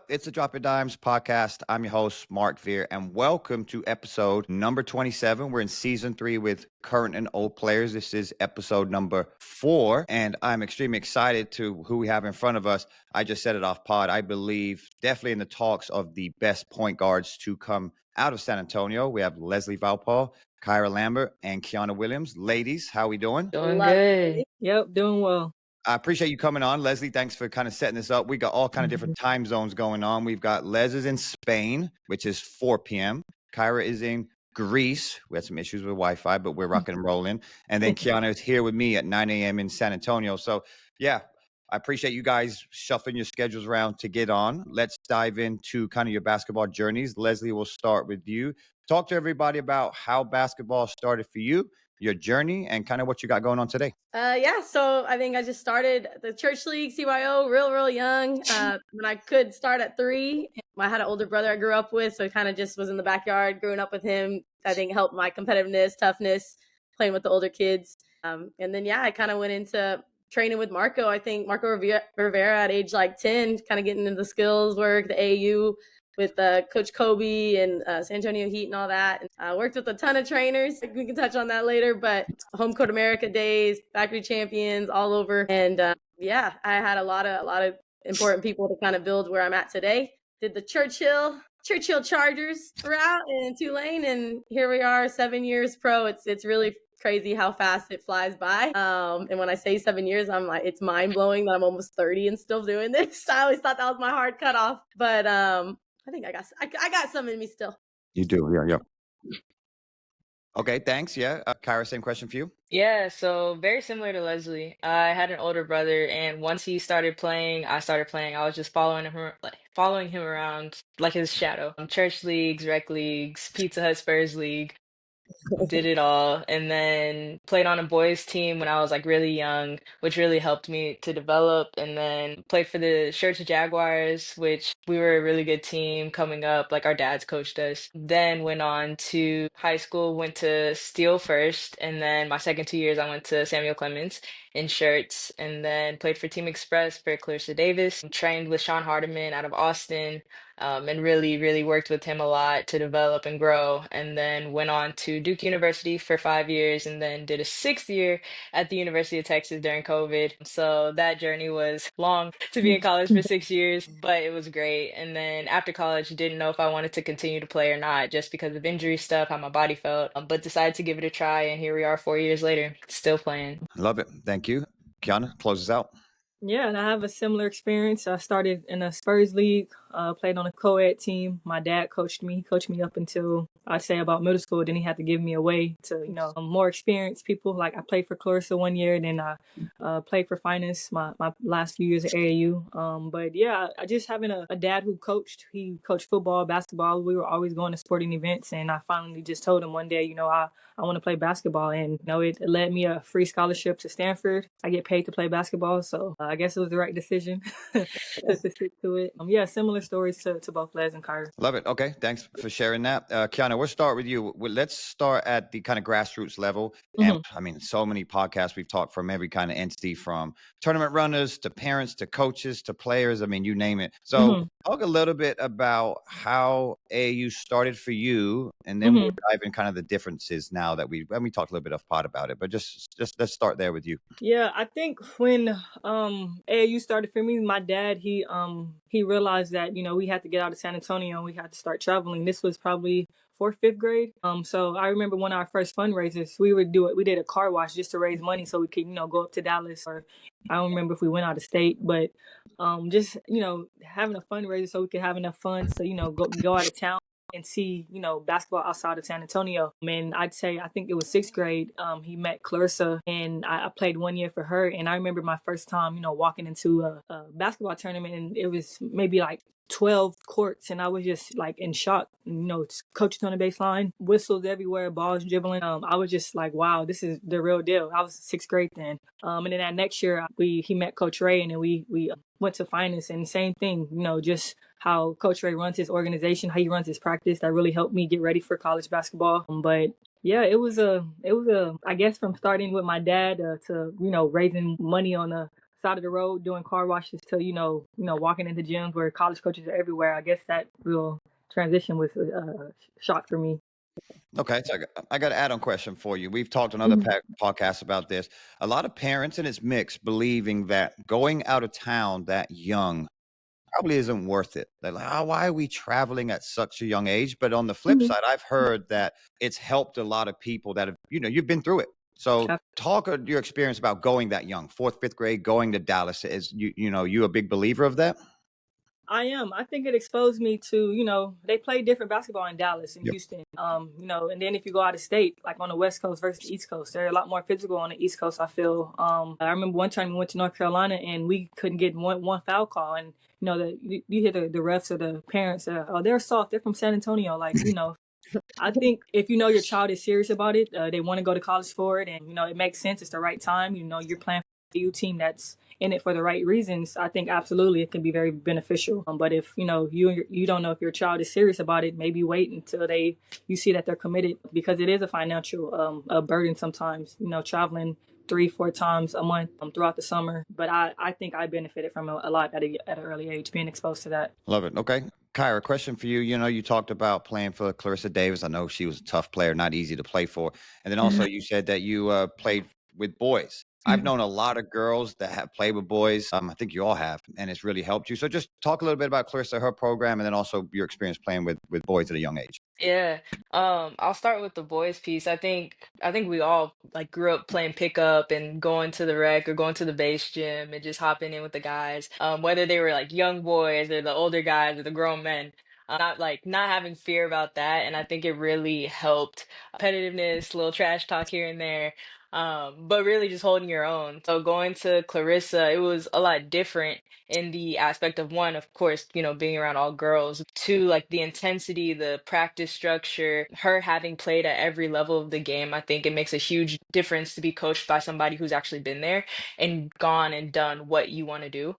It's the Drop Your Dimes podcast. I'm your host, Mark Veer, and welcome to episode number 27. We're in season 3 with current and old players. This is episode number 4, and I'm extremely excited to who we have in front of us. I just said it off pod. I believe definitely in the talks of the best point guards to come out of San Antonio. We have Leslie Vorpahl, Kyra Lambert, and Kiana Williams. Ladies, how we doing? Doing Love good. it. Yep, doing well. I appreciate you coming on. Leslie, thanks for kind of setting this up. We got all kind of different time zones going on. We've got Les is in Spain, which is 4 p.m. Kyra is in Greece. We had some issues with Wi-Fi, but we're rocking and rolling. And then Kiana is here with me at 9 a.m. in San Antonio. So, yeah, I appreciate you guys shuffling your schedules around to get on. Let's dive into kind of your basketball journeys. Leslie, we'll start with you. Talk to everybody about how basketball started for you, your journey, and kind of what you got going on today. So I think I just started the church league, CYO, real young. When I could start at 3. I had an older brother I grew up with, so it kind of just was in the backyard. Growing up with him, I think helped my competitiveness, toughness, playing with the older kids. And then, I kind of went into training with Marco. I think Marco Rivera at age like 10, kind of getting into the skills work, the AAU, with Coach Kobe and San Antonio Heat and all that. And I worked with a ton of trainers. We can touch on that later, but Home Court America days, factory champions all over. And I had a lot of important people to kind of build where I'm at today. Did the Churchill Chargers route in Tulane, and here we are 7 years pro. It's really crazy how fast it flies by. And when I say 7 years, I'm like, it's mind blowing that I'm almost 30 and still doing this. I always thought that was my hard cutoff, but I think I got some in me still. You do, yeah. Okay, thanks. Yeah, Kyra, same question for you. Yeah, so very similar to Leslie. I had an older brother, and once he started playing, I started playing. I was just following him around like his shadow. Church leagues, rec leagues, Pizza Hut Spurs League. Did it all, and then played on a boys team when I was like really young, which really helped me to develop. And then played for the Church Jaguars, which we were a really good team coming up, like our dads coached us. Then went on to high school, went to Steel first, and then my second 2 years I went to Samuel Clemens in Shirts, and then played for Team Express for Clarissa Davis, and trained with Sean Hardiman out of Austin. And really worked with him a lot to develop and grow. And then went on to Duke University for 5 years, and then did a 6th year at the University of Texas during COVID. So that journey was long to be in college for 6 years, but it was great. And then after college, didn't know if I wanted to continue to play or not, just because of injury stuff, how my body felt, but decided to give it a try. And here we are 4 years later, still playing. Love it. Thank you. Kiana, close us out. Yeah, and I have a similar experience. I started in a Spurs league, played on a co-ed team. My dad coached me. He coached me up until I'd say about middle school. Then he had to give me away to, more experienced people. Like I played for Clarissa 1 year, then I played for Finest my last few years at AAU. But yeah, I just having a dad who coached. He coached football, basketball. We were always going to sporting events, and I finally just told him one day, I want to play basketball, and it led me a free scholarship to Stanford. I get paid to play basketball, so I guess it was the right decision to stick to it. Similar stories to both Les and Kyra. Love it. Okay, thanks for sharing that. Kiana, we'll start with you. Let's start at the kind of grassroots level. And I mean, so many podcasts we've talked from every kind of entity, from tournament runners to parents to coaches to players. I mean, you name it. So talk a little bit about how AAU started for you, and then we'll dive in kind of the differences now that we talked a little bit of pod about it, but just let's start there with you. Yeah, I think when AAU started for me, my dad, he realized that, we had to get out of San Antonio and we had to start traveling. This was probably 4th, 5th grade. So I remember one of our first fundraisers, we did a car wash just to raise money so we could, go up to Dallas, or I don't remember if we went out of state, but just, having a fundraiser so we could have enough funds to, go out of town and see, basketball outside of San Antonio. And I think it was 6th grade. He met Clarissa, and I played 1 year for her. And I remember my first time, walking into a basketball tournament, and it was maybe like 12 courts, and I was just like in shock. Coaches on the baseline, whistles everywhere, balls dribbling. I was just like, wow, this is the real deal. I was 6th grade then. And then that next year, he met Coach Ray, and then we went to Finance, and same thing, just how Coach Ray runs his organization, how he runs his practice. That really helped me get ready for college basketball. But yeah, it was I guess from starting with my dad to, raising money on a side of the road doing car washes to walking into gyms where college coaches are everywhere. I guess that real transition was a shock for me. Okay, so I got an add-on question for you. We've talked on other podcasts about this. A lot of parents, and it's mixed, believing that going out of town that young probably isn't worth it. They're like, oh, why are we traveling at such a young age? But on the flip side, I've heard that it's helped a lot of people that have, you've been through it. So talk of your experience about going that young, 4th, 5th grade, going to Dallas. Is you a big believer of that? I am. I think it exposed me to, they play different basketball in Dallas and Houston. And then if you go out of state, like on the West Coast versus the East Coast, they're a lot more physical on the East Coast, I feel. I remember one time we went to North Carolina and we couldn't get one foul call. And, you hear the refs or the parents, oh, they're soft. They're from San Antonio. Like, I think if your child is serious about it, they want to go to college for it, and it makes sense. It's the right time. You're playing for a U team that's in it for the right reasons. I think absolutely it can be very beneficial. But if you don't know if your child is serious about it, maybe wait until you see that they're committed, because it is a financial a burden sometimes. Traveling 3-4 times a month throughout the summer. But I think I benefited from a lot at an early age, being exposed to that. Love it. Okay. Kyra, question for you. You talked about playing for Clarissa Davis. I know she was a tough player, not easy to play for. And then also you said that you played with boys. I've known a lot of girls that have played with boys. I think you all have, and it's really helped you. So just talk a little bit about Clarissa, her program, and then also your experience playing with boys at a young age. Yeah. I'll start with the boys piece. I think we all like grew up playing pickup and going to the rec or going to the base gym and just hopping in with the guys. Whether they were like young boys or the older guys or the grown men. Not having fear about that. And I think it really helped competitiveness, little trash talk here and there. But really just holding your own. So going to Clarissa, it was a lot different in the aspect of, one, of course, being around all girls, two, like the intensity, the practice structure, her having played at every level of the game. I think it makes a huge difference to be coached by somebody who's actually been there and gone and done what you want to do.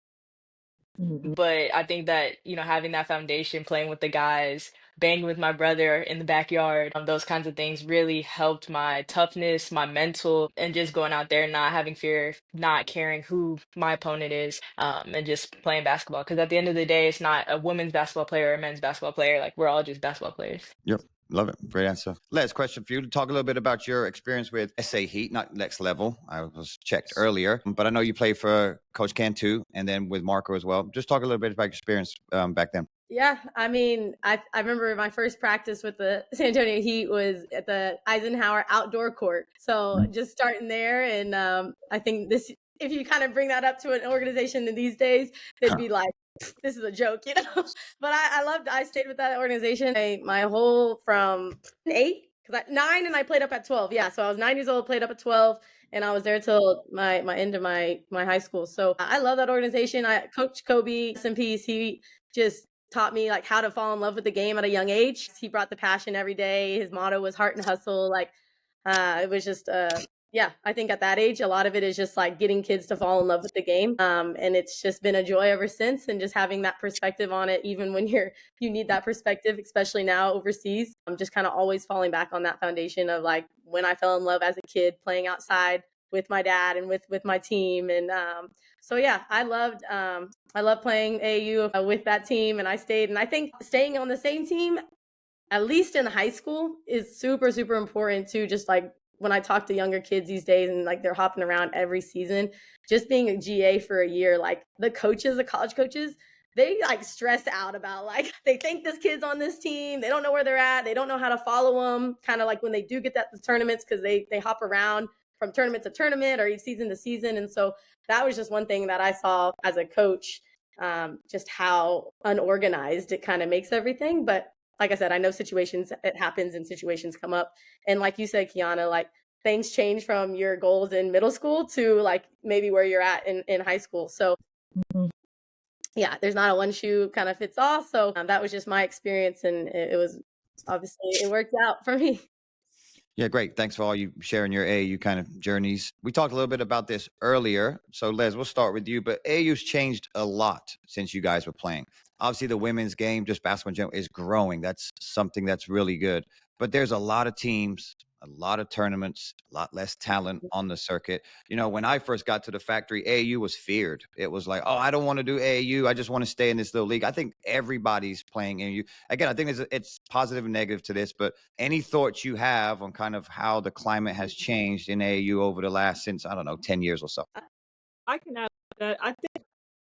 But I think that, having that foundation, playing with the guys, banging with my brother in the backyard, those kinds of things really helped my toughness, my mental, and just going out there, not having fear, not caring who my opponent is, and just playing basketball. Because at the end of the day, it's not a women's basketball player or a men's basketball player. Like, we're all just basketball players. Yep. Love it. Great answer. Les, question for you to talk a little bit about your experience with SA Heat, not next level. I was checked earlier, but I know you played for Coach Cantu and then with Marco as well. Just talk a little bit about your experience back then. Yeah, I mean, I remember my first practice with the San Antonio Heat was at the Eisenhower outdoor court. So just starting there, and I think if you kind of bring that up to an organization in these days, they'd be like, this is a joke, But I stayed with that organization my whole from 8, because 9 and I played up at 12. Yeah, so I was 9 years old, played up at 12, and I was there till my end of my high school. So I love that organization. Coach Kobe, rest in peace, he just taught me like how to fall in love with the game at a young age. He brought the passion every day. His motto was heart and hustle. Like it was just I think at that age, a lot of it is just like getting kids to fall in love with the game. And it's just been a joy ever since. And just having that perspective on it, even when you need that perspective, especially now overseas. I'm just kind of always falling back on that foundation of like when I fell in love as a kid playing outside with my dad and with my team. And so yeah, I loved playing AAU with that team, and I stayed. And I think staying on the same team, at least in high school, is super, super important too. Just like when I talk to younger kids these days and like they're hopping around every season, just being a GA for a year, like the college coaches, they like stress out about like, they think this kid's on this team. They don't know where they're at. They don't know how to follow them. Kind of like when they do get the tournaments, because they hop around from tournament to tournament or season to season. And so that was just one thing that I saw as a coach, just how unorganized it kind of makes everything. But like I said, I know it happens and situations come up. And like you said, Kiana, like things change from your goals in middle school to like maybe where you're at in high school. So yeah, there's not a one shoe kind of fits all. So that was just my experience. And it was obviously, it worked out for me. Yeah, great. Thanks for all you sharing your AAU kind of journeys. We talked a little bit about this earlier. So Les, we'll start with you, but AAU's changed a lot since you guys were playing. Obviously, the women's game, just basketball in general, is growing. That's something that's really good. But there's a lot of teams, a lot of tournaments, a lot less talent on the circuit. When I first got to the factory, AAU was feared. It was like, oh, I don't want to do AAU. I just want to stay in this little league. I think everybody's playing AAU. Again, I think it's positive and negative to this, but any thoughts you have on kind of how the climate has changed in AAU over the last, since, I don't know, 10 years or so? I can add that.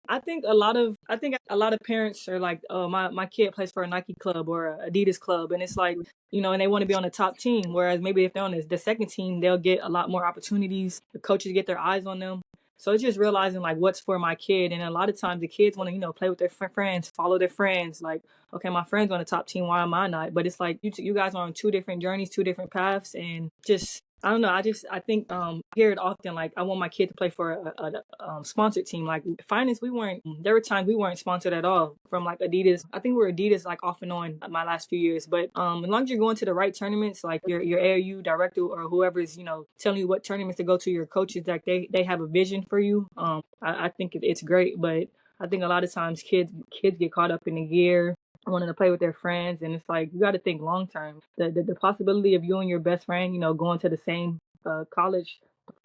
I think a lot of parents are like, oh, my kid plays for a Nike club or a Adidas club, and it's like, and they want to be on the top team. Whereas maybe if they're on the second team, they'll get a lot more opportunities. The coaches get their eyes on them. So it's just realizing like what's for my kid, and a lot of times the kids want to play with their friends, follow their friends. Like, okay, my friend's on the top team, why am I not? But it's like you guys are on two different journeys, two different paths, and just I don't know. I think I hear it often. Like, I want my kid to play for a sponsored team. Like finance, there were times we weren't sponsored at all from like Adidas. I think we're Adidas like off and on my last few years. But as long as you're going to the right tournaments, like your AAU director or whoever's telling you what tournaments to go to, your coaches, like they have a vision for you. I think it's great. But I think a lot of times kids get caught up in the gear, wanting to play with their friends, and it's like you got to think long term. The possibility of you and your best friend, going to the same college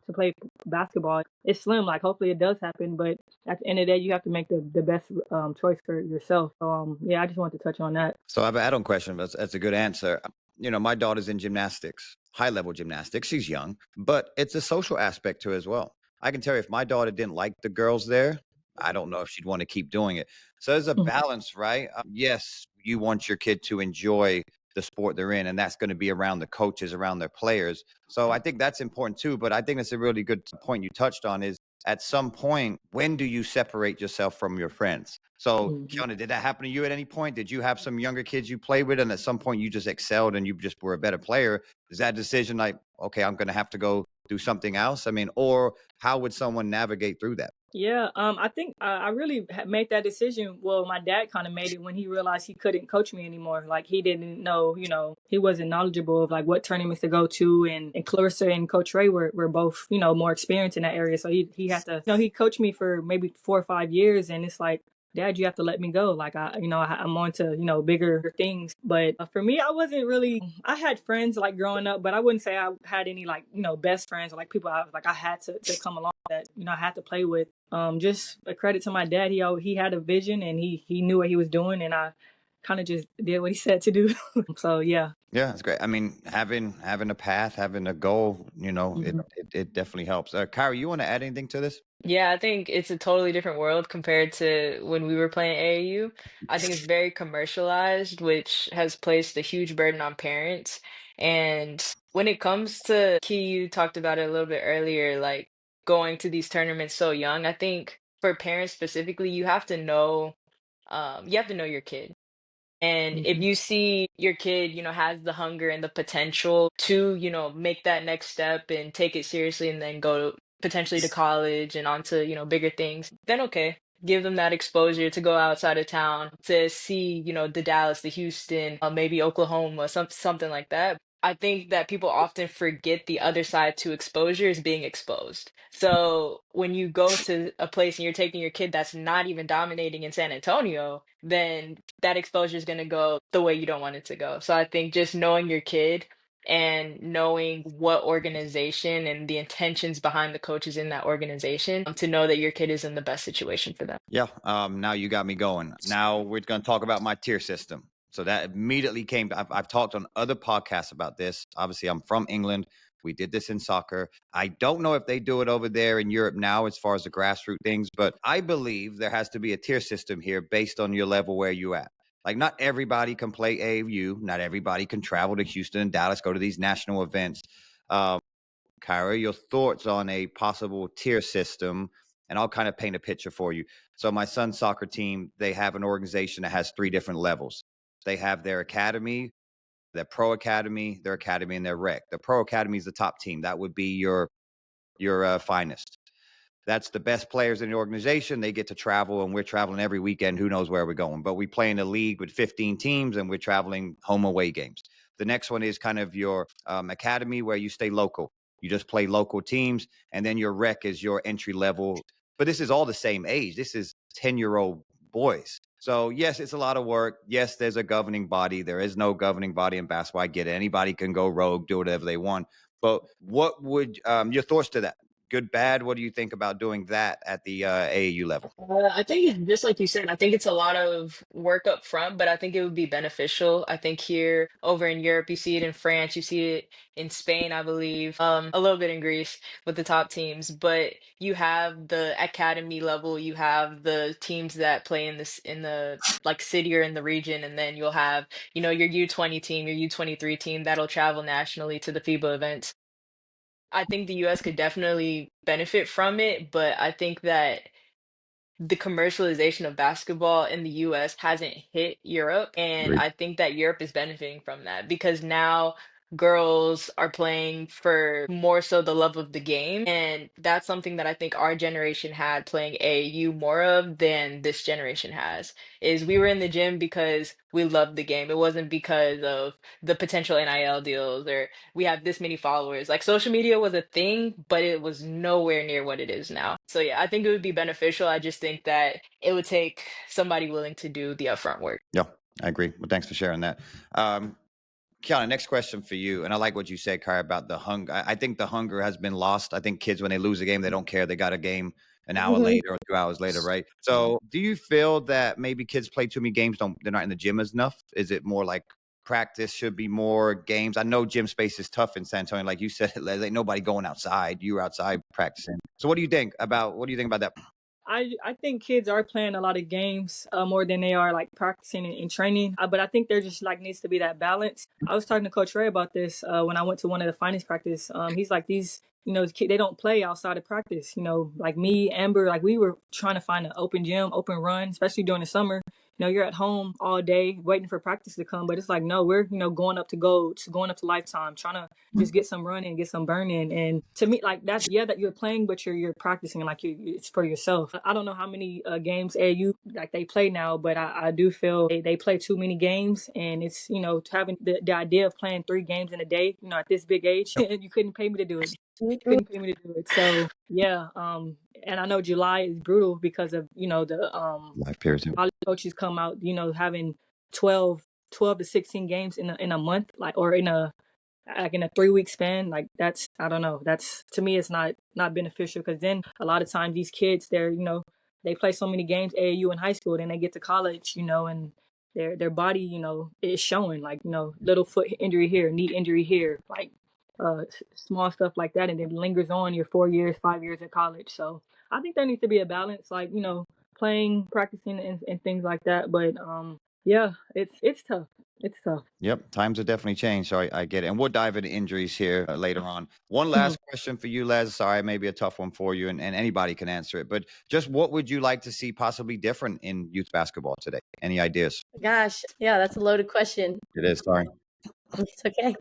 to play basketball is slim. Like, hopefully it does happen, but at the end of the day, you have to make the best choice for yourself. So yeah, I just wanted to touch on that. So I have an add-on question, but that's a good answer. My daughter's in gymnastics, high-level gymnastics. She's young, but it's a social aspect to it as well. I can tell you, if my daughter didn't like the girls there, I don't know if she'd want to keep doing it. So there's a balance, right? Yes, you want your kid to enjoy the sport they're in, and that's going to be around the coaches, around their players. So I think that's important too. But I think that's a really good point you touched on is at some point, when do you separate yourself from your friends? So, Kiana, did that happen to you at any point? Did you have some younger kids you played with, and at some point you just excelled and you just were a better player? Is that decision like, okay, I'm going to have to go do something else? I mean, or how would someone navigate through that? Yeah, I think I really made that decision. Well, my dad kind of made it when he realized he couldn't coach me anymore. Like, he didn't know, he wasn't knowledgeable of like what tournaments to go to. And Clarissa and Coach Ray were both, more experienced in that area. So he had to, he coached me for maybe 4 or 5 years. And it's like, Dad, you have to let me go. Like, I'm on to, bigger things. But for me, I had friends like growing up, but I wouldn't say I had any like, best friends or like people I had to come along that, I had to play with. Just a credit to my dad. He had a vision and he knew what he was doing, and I kind of just did what he said to do. So yeah. Yeah, that's great. I mean, having a path, having a goal, it definitely helps. Kyra, you want to add anything to this? Yeah, I think it's a totally different world compared to when we were playing AAU. I think it's very commercialized, which has placed a huge burden on parents. And when it comes to Key, you talked about it a little bit earlier, like going to these tournaments so young. I think for parents specifically, you have to know your kid. And if Mhm. you see your kid, has the hunger and the potential to, make that next step and take it seriously and then go potentially to college and onto, bigger things, then okay, give them that exposure to go outside of town to see, the Dallas, the Houston, maybe Oklahoma, something like that. I think that people often forget the other side to exposure is being exposed. So when you go to a place and you're taking your kid that's not even dominating in San Antonio, then that exposure is going to go the way you don't want it to go. So I think just knowing your kid and knowing what organization and the intentions behind the coaches in that organization to know that your kid is in the best situation for them. Yeah. Now you got me going. Now we're going to talk about my tier system. So that immediately came. I've talked on other podcasts about this. Obviously, I'm from England. We did this in soccer. I don't know if they do it over there in Europe now as far as the grassroots things, but I believe there has to be a tier system here based on your level where you at. Like, not everybody can play AAU. Not everybody can travel to Houston and Dallas, go to these national events. Kyra, your thoughts on a possible tier system, and I'll kind of paint a picture for you. So my son's soccer team, they have an organization that has 3 different levels. They have their academy, their pro academy, their academy, and their rec. The pro academy is the top team. That would be your finest. That's the best players in the organization. They get to travel, and we're traveling every weekend. Who knows where we're going? But we play in a league with 15 teams, and we're traveling home away games. The next one is kind of your academy, where you stay local. You just play local teams, and then your rec is your entry level. But this is all the same age. This is 10-year-old boys. So yes, it's a lot of work. Yes, there's a governing body. There is no governing body in basketball. I get it. Anybody can go rogue, do whatever they want. But what would your thoughts to that? Good, bad? What do you think about doing that at the AAU level? I think it's just like you said, I think it's a lot of work up front, but I think it would be beneficial. I think here over in Europe, you see it in France, you see it in Spain, I believe, a little bit in Greece with the top teams, but you have the academy level, you have the teams that play in the like city or in the region, and then you'll have, your U20 team, your U23 team that'll travel nationally to the FIBA events. I think the US could definitely benefit from it, but I think that the commercialization of basketball in the US hasn't hit Europe. And Agreed. I think that Europe is benefiting from that because now girls are playing for more so the love of the game. And that's something that I think our generation had playing AAU more of than this generation has. Is we were in the gym because we loved the game. It wasn't because of the potential NIL deals or we have this many followers. Like social media was a thing, but it was nowhere near what it is now. So yeah, I think it would be beneficial. I just think that it would take somebody willing to do the upfront work. Yeah, I agree. Well, thanks for sharing that. Kiana, next question for you. And I like what you said, Kyra, about the hunger. I think the hunger has been lost. I think kids, when they lose a game, they don't care. They got a game an hour later or 2 hours later, right? So do you feel that maybe kids play too many games, they're not in the gym as enough? Is it more like practice should be more games? I know gym space is tough in San Antonio. Like you said, there's ain't nobody going outside. You were outside practicing. So what do you think about that? I think kids are playing a lot of games more than they are like practicing and training. But I think there just like needs to be that balance. I was talking to Coach Ray about this when I went to one of the finance practice. He's like these, they don't play outside of practice. Like me, Amber, like we were trying to find an open gym, open run, especially during the summer. You're at home all day waiting for practice to come, but it's like, no, we're, going up to Golds, going up to Lifetime, trying to just get some running, get some burning. And to me, like that's, yeah, that you're playing, but you're practicing like it's for yourself. I don't know how many games AU like they play now, but I do feel they play too many games. And it's, having the idea of playing 3 games in a day, at this big age, you couldn't pay me to do it. Couldn't pay me to do it. So yeah, and I know July is brutal because of the Life periods. college coaches come out having 12 to 16 games in a month, like, or in a 3-week span. Like that's, I don't know, that's, to me, it's not beneficial because then a lot of times these kids, they're they play so many games AAU in high school, then they get to college, and their body is showing, like little foot injury here, knee injury here, like small stuff like that, and it lingers on your 4 years, 5 years in college. So I think there needs to be a balance, like playing, practicing, and things like that. But yeah, it's tough. It's tough. Yep, times have definitely changed. So I get it. And we'll dive into injuries here later on. One last question for you, Les. Sorry, maybe a tough one for you, and anybody can answer it. But just what would you like to see possibly different in youth basketball today? Any ideas? Gosh, yeah, that's a loaded question. It is. Sorry. It's okay.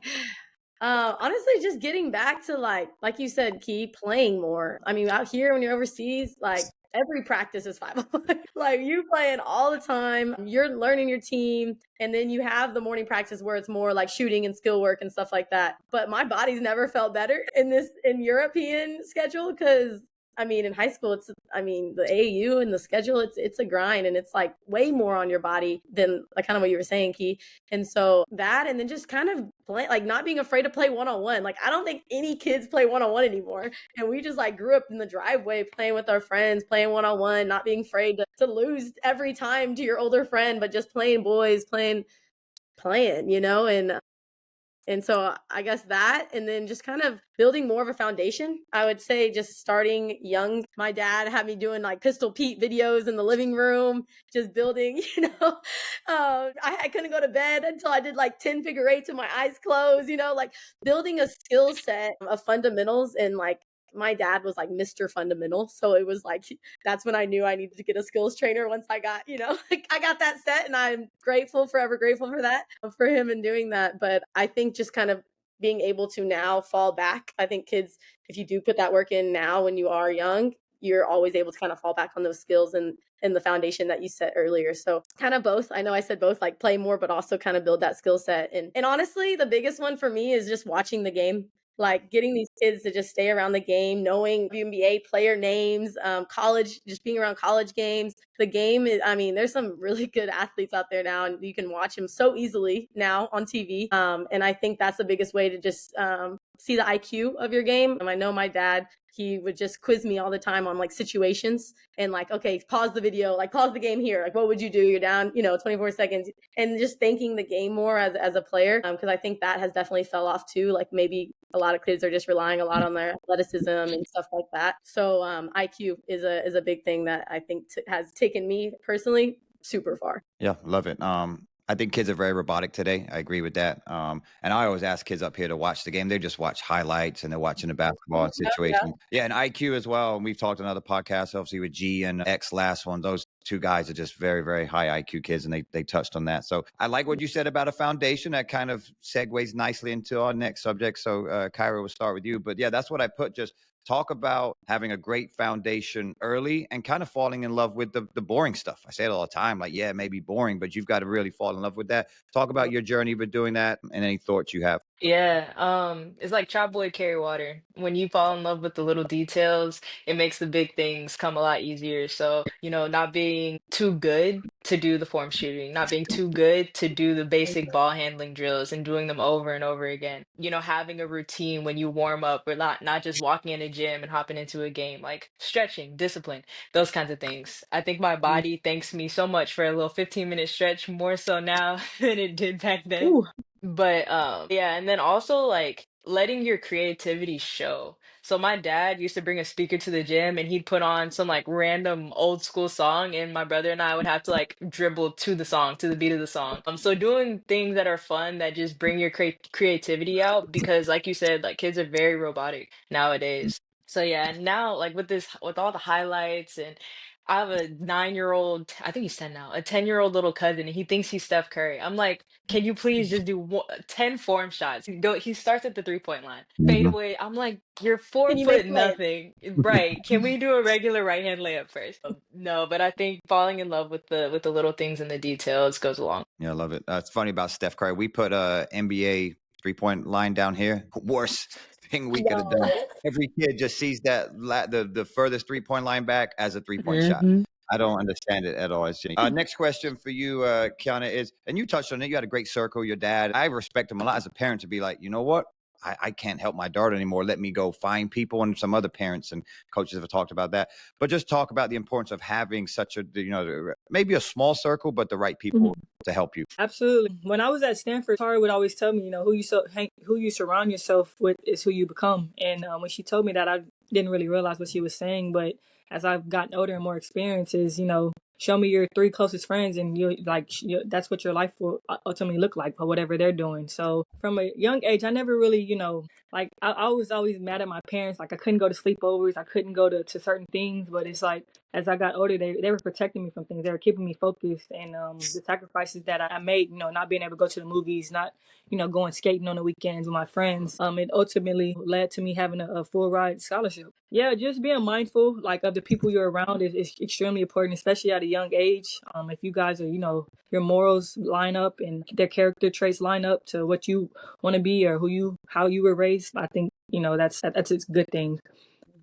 Honestly, just getting back to like you said, Key, playing more. I mean, out here when you're overseas, like every practice is 5-on-1. Like you playing all the time. You're learning your team, and then you have the morning practice where it's more like shooting and skill work and stuff like that. But my body's never felt better in European schedule because I mean, in high school, the AAU and the schedule, it's a grind, and it's like way more on your body than like kind of what you were saying, Key. And so that, and then just kind of play, like not being afraid to play one-on-one. Like I don't think any kids play one-on-one anymore. And we just like grew up in the driveway playing with our friends, playing one-on-one, not being afraid to lose every time to your older friend, but just playing boys, playing, and so I guess that, and then just kind of building more of a foundation. I would say just starting young. My dad had me doing like Pistol Pete videos in the living room, just building, I couldn't go to bed until I did like 10 figure eights with my eyes closed, like building a skill set of fundamentals. And like my dad was like Mr. Fundamental. So it was like, that's when I knew I needed to get a skills trainer once I got, I got that set, and I'm forever grateful for that, for him in doing that. But I think just kind of being able to now fall back. I think kids, if you do put that work in now when you are young, you're always able to kind of fall back on those skills and the foundation that you set earlier. So kind of both. I know I said both, like play more, but also kind of build that skill set. And honestly, the biggest one for me is just watching the game. like getting these kids to just stay around the game, knowing NBA player names, college, just being around college games. The game is, I mean, there's some really good athletes out there now, and you can watch them so easily now on TV. And I think that's the biggest way to just see the IQ of your game. I know my dad, he would just quiz me all the time on like situations and like, okay, pause the video, like pause the game here. Like, what would you do? You're down, 24 seconds, and just thinking the game more as a player. Cause I think that has definitely fell off too. Like maybe a lot of kids are just relying a lot on their athleticism and stuff like that. So IQ is a big thing that I think has taken me personally super far. Yeah, love it. I think kids are very robotic today. I agree with that. And I always ask kids up here to watch the game. They just watch highlights and they're watching the basketball situation. Yeah, and IQ as well. And we've talked on other podcasts, obviously with G and X last one. Those two guys are just very, very high IQ kids, and they touched on that. So I like what you said about a foundation. That kind of segues nicely into our next subject. So Kyra, we'll start with you. But yeah, that's what I put. Just talk about having a great foundation early and kind of falling in love with the boring stuff. I say it all the time, like, yeah, it may be boring, but you've got to really fall in love with that. Talk about your journey with doing that and any thoughts you have. Yeah, it's like chop boy carry water. When you fall in love with the little details, it makes the big things come a lot easier. So, not being too good to do the form shooting, not being too good to do the basic ball handling drills and doing them over and over again. Having a routine when you warm up, or not just walking in a gym and hopping into a game, like stretching, discipline, those kinds of things. I think my body thanks me so much for a little 15-minute stretch, more so now than it did back then. Ooh. But yeah, and then also like letting your creativity show. So my dad used to bring a speaker to the gym and he'd put on some like random old school song, and my brother and I would have to like dribble to the song, to the beat of the song. So doing things that are fun that just bring your creativity out, because like you said, like kids are very robotic nowadays. So yeah, and now like with all the highlights, and I have a 9-year-old, I think he's 10 now, a 10-year-old little cousin, and he thinks he's Steph Curry. I'm like, can you please just do 10 form shots? He starts at the 3-point line. Fade Mhm. away. I'm like, you're four Can you make foot plays? nothing. Right. Can we do a regular right hand layup first? No, but I think falling in love with the little things and the details goes along. Yeah, I love it. It's funny about Steph Curry. We put a NBA 3-point line down here. Worst thing we could have done. Every kid just sees that the furthest 3-point line back as a 3-point shot. I don't understand it at all. It's just, next question for you, Kiana, is, and you touched on it. You had a great circle. Your dad, I respect him a lot as a parent to be like, you know what? I can't help my daughter anymore. Let me go find people. And some other parents and coaches have talked about that. But just talk about the importance of having such a, maybe a small circle, but the right people to help you. Absolutely. When I was at Stanford, Tara would always tell me, who you surround yourself with is who you become. And when she told me that, I didn't really realize what she was saying. But as I've gotten older and more experiences, show me your 3 closest friends, and that's what your life will ultimately look like for whatever they're doing. So from a young age, I never really, I was always mad at my parents. Like I couldn't go to sleepovers, I couldn't go to certain things. But it's like as I got older, they were protecting me from things. They were keeping me focused, and the sacrifices that I made, not being able to go to the movies, not going skating on the weekends with my friends. It ultimately led to me having a full ride scholarship. Yeah, just being mindful like of the people you're around is extremely important, especially at a young age. If you guys are, your morals line up and their character traits line up to what you want to be or how you were raised, I think that's a good thing.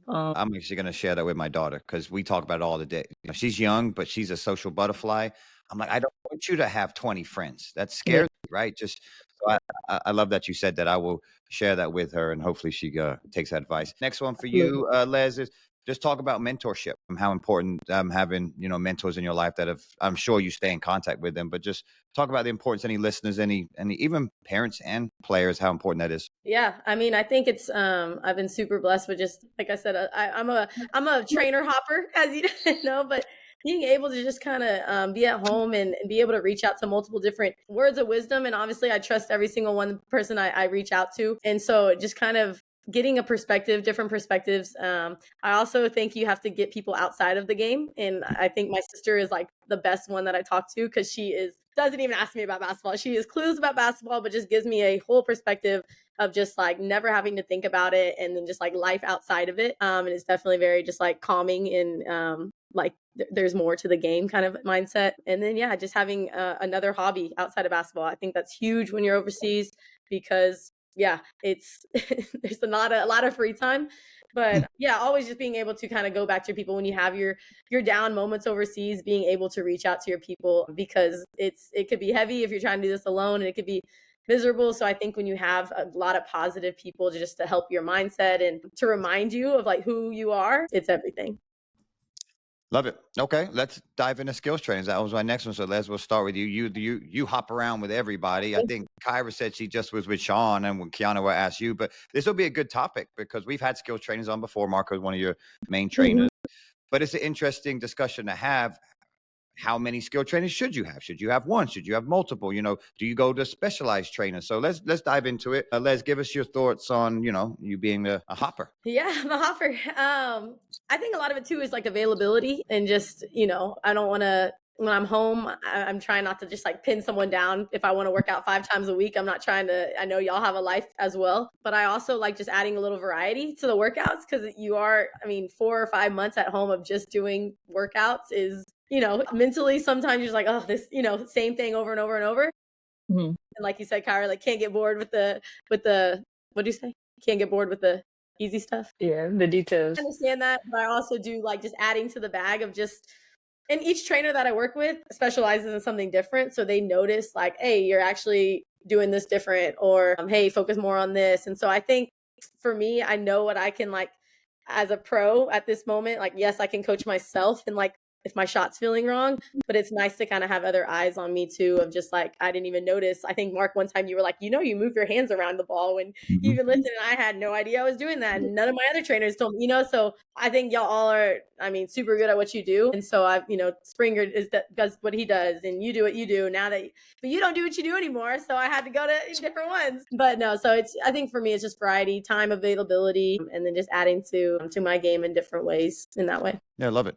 I'm actually going to share that with my daughter because we talk about it all the day. She's young, but she's a social butterfly. I'm like, I don't want you to have 20 friends. That's scary, right? Just so I love that you said that. I will share that with her, and hopefully she takes that advice. Next one for you, Les, is just talk about mentorship and how important having mentors in your life that I'm sure you stay in contact with them, but just talk about the importance. Any listeners, any even parents and players, how important that is. Yeah, I mean, I think it's I've been super blessed with, just like I said, I'm a trainer hopper, as you know, but being able to just kind of be at home and be able to reach out to multiple different words of wisdom, and obviously I trust every single one person I reach out to, and so just kind of getting a perspective, different perspectives. I also think you have to get people outside of the game, and I think my sister is like the best one that I talk to, because she doesn't even ask me about basketball. She is clueless about basketball, but just gives me a whole perspective of just like never having to think about it, and then just like life outside of it. And it's definitely very just like calming, and like there's more to the game kind of mindset. And then just having another hobby outside of basketball. I think that's huge when you're overseas, because yeah, it's there's a lot of free time. But yeah, always just being able to kind of go back to your people when you have your down moments overseas, being able to reach out to your people, because it could be heavy if you're trying to do this alone, and it could be miserable. So I think when you have a lot of positive people just to help your mindset and to remind you of like who you are, it's everything. Love it. Okay, let's dive into skills trainings. That was my next one. So Les, we'll start with you. You hop around with everybody. I think Kyra said she just was with Sean, and when Kiana will ask you. But this will be a good topic because we've had skills trainings on before. Marco is one of your main trainers. But it's an interesting discussion to have. How many skill trainers should you have? Should you have one? Should you have multiple? Do you go to specialized trainers? So let's dive into it. Les, give us your thoughts on you being a hopper. Yeah, I'm a hopper. I think a lot of it too is like availability, and just I don't want to. When I'm home, I'm trying not to just like pin someone down. If I want to work out 5 times a week, I'm not trying to. I know y'all have a life as well, but I also like just adding a little variety to the workouts, because 4 or 5 months at home of just doing workouts is, mentally sometimes you're just like, oh, this, same thing over and over and over. And like you said, Kyra, like can't get bored with the what do you say? Can't get bored with the easy stuff. Yeah, the details. I understand that, but I also do like just adding to the bag of just. And each trainer that I work with specializes in something different, so they notice like, hey, you're actually doing this different, or hey, focus more on this. And so I think for me, I know what I can like as a pro at this moment. Like, yes, I can coach myself, and like if my shot's feeling wrong, but it's nice to kind of have other eyes on me too, of just like, I didn't even notice. I think Mark, one time you were like, you move your hands around the ball when you even lifted, and I had no idea I was doing that. And none of my other trainers told me, so I think y'all all are, super good at what you do. And so Springer does what he does, and you do what you do now but you don't do what you do anymore. So I had to go to different ones. But no, so I think for me, it's just variety, time availability, and then just adding to my game in different ways in that way. Yeah, I love it.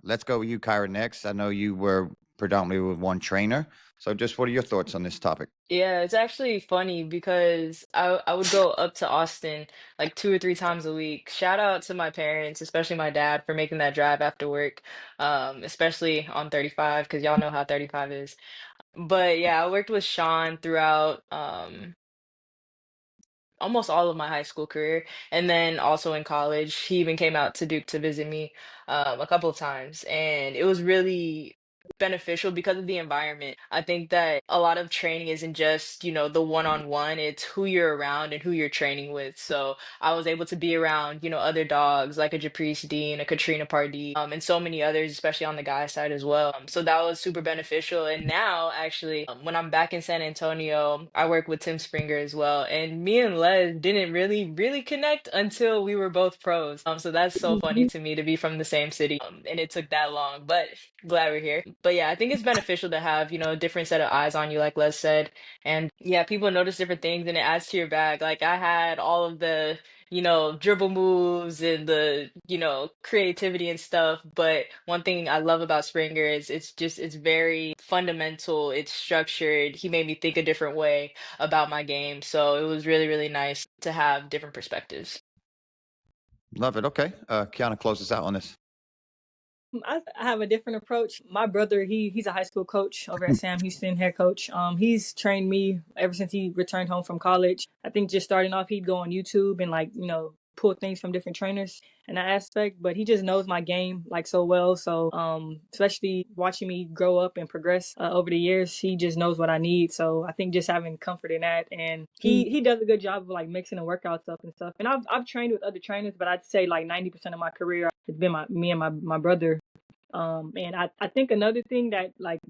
Let's go with you, Kyra, next. I know you were predominantly with one trainer. So just what are your thoughts on this topic? Yeah, it's actually funny because I would go up to Austin like 2 or 3 times a week. Shout out to my parents, especially my dad, for making that drive after work, especially on 35, because y'all know how 35 is. But yeah, I worked with Sean throughout almost all of my high school career, and then also in college. He even came out to Duke to visit me a couple of times, and it was really beneficial because of the environment. I think that a lot of training isn't just, the one-on-one, it's who you're around and who you're training with. So I was able to be around, other dogs like a Caprice Dean, a Katrina Pardee, and so many others, especially on the guy side as well. So that was super beneficial. And now, actually, when I'm back in San Antonio, I work with Tim Springer as well. And me and Les didn't really, really connect until we were both pros. So that's so funny to me to be from the same city. And it took that long, but glad we're here. But yeah, I think it's beneficial to have, a different set of eyes on you, like Les said. And yeah, people notice different things and it adds to your bag. Like I had all of the, dribble moves and the, creativity and stuff. But one thing I love about Springer is it's very fundamental. It's structured. He made me think a different way about my game. So it was really, really nice to have different perspectives. Love it. Okay. Kiana, close us out on this. I have a different approach. My brother, he's a high school coach over at Sam Houston, head coach. He's trained me ever since he returned home from college. I think just starting off, he'd go on YouTube and pull things from different trainers in that aspect. But he just knows my game like so well. So especially watching me grow up and progress over the years, he just knows what I need. So I think just having comfort in that, and he does a good job of like mixing the workouts up and stuff. And I've trained with other trainers, but I'd say like 90% of my career has been me and my brother. And I think another thing that like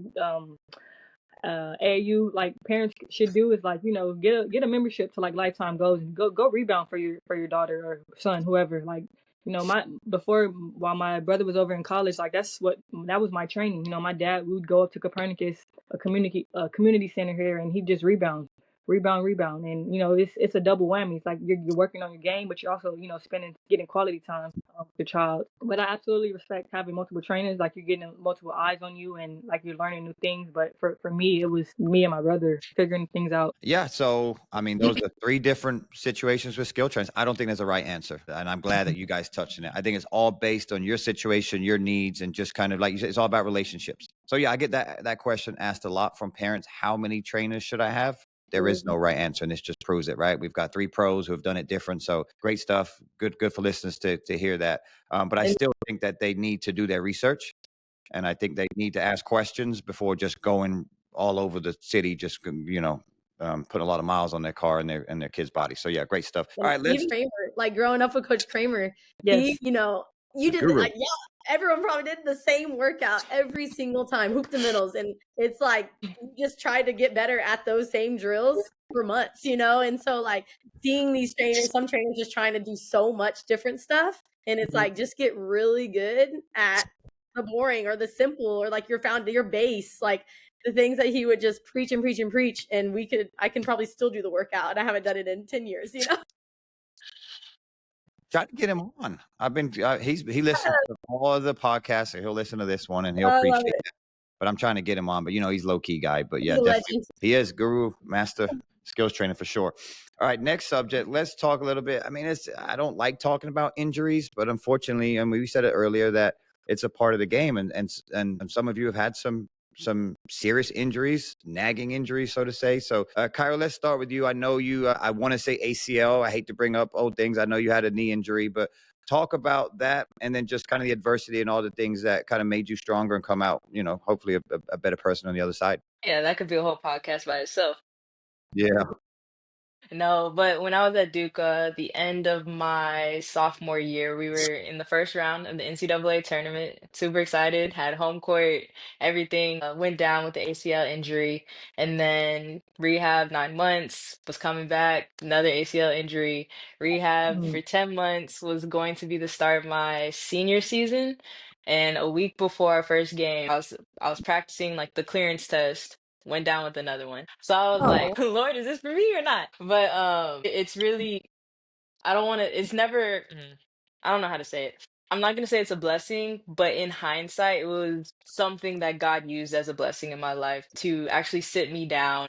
AAU like parents should do is like get a membership to like Lifetime Goals and go rebound for your daughter or son, whoever. Like while my brother was over in college, like that was my training. My dad would go up to Copernicus, a community center here, and he'd just rebound, and it's a double whammy. It's like you're working on your game, but you're also getting quality time with your child. But I absolutely respect having multiple trainers. Like you're getting multiple eyes on you, and like you're learning new things. But for me, it was me and my brother figuring things out. Yeah, so those are 3 different situations with skill trainers. I don't think there's a right answer, and I'm glad that you guys touched on it. I think it's all based on your situation, your needs, and just kind of like you said, it's all about relationships. So yeah, I get that question asked a lot from parents. How many trainers should I have? there is no right answer, and this just proves it, right? We've got 3 pros who have done it different, so great stuff. Good for listeners to hear that. But I still think that they need to do their research, and I think they need to ask questions before just going all over the city, just putting a lot of miles on their car and their kid's body. So yeah, great stuff. All right, let's. Even Kramer, like growing up with Coach Kramer, Yes. he, you did like, everyone probably did the same workout every single time, hoop the middles, and it's like you just tried to get better at those same drills for months, and so like seeing these trainers, some trainers just trying to do so much different stuff, and it's like just get really good at the boring or the simple or like your base, like the things that he would just preach and preach and preach, and I can probably still do the workout, and I haven't done it in 10 years, Try to get him on. I've been he listens to all of the podcasts, so he'll listen to this one and he'll appreciate it. But I'm trying to get him on. But he's low key guy. But yeah, definitely he is guru, master, skills trainer for sure. All right, next subject. Let's talk a little bit. I mean, I don't like talking about injuries, but unfortunately, and we said it earlier that it's a part of the game, and some of you have had some serious injuries, nagging injuries, so to say. So, Kyra, let's start with you. I know you, I want to say ACL. I hate to bring up old things. I know you had a knee injury, but talk about that and then just kind of the adversity and all the things that kind of made you stronger and come out, hopefully a better person on the other side. Yeah, that could be a whole podcast by itself. Yeah. No, but when I was at Duke, the end of my sophomore year, we were in the first round of the NCAA tournament. Super excited, had home court, everything. Went down with the ACL injury, and then rehab 9 months, was coming back, another ACL injury. Rehab for 10 months, was going to be the start of my senior season. And a week before our first game, I was practicing like the clearance test, went down with another one. So I was like, Lord, is this for me or not? But it's really, I don't want to, it's never, I don't know how to say it. I'm not going to say it's a blessing, but in hindsight, it was something that God used as a blessing in my life to actually sit me down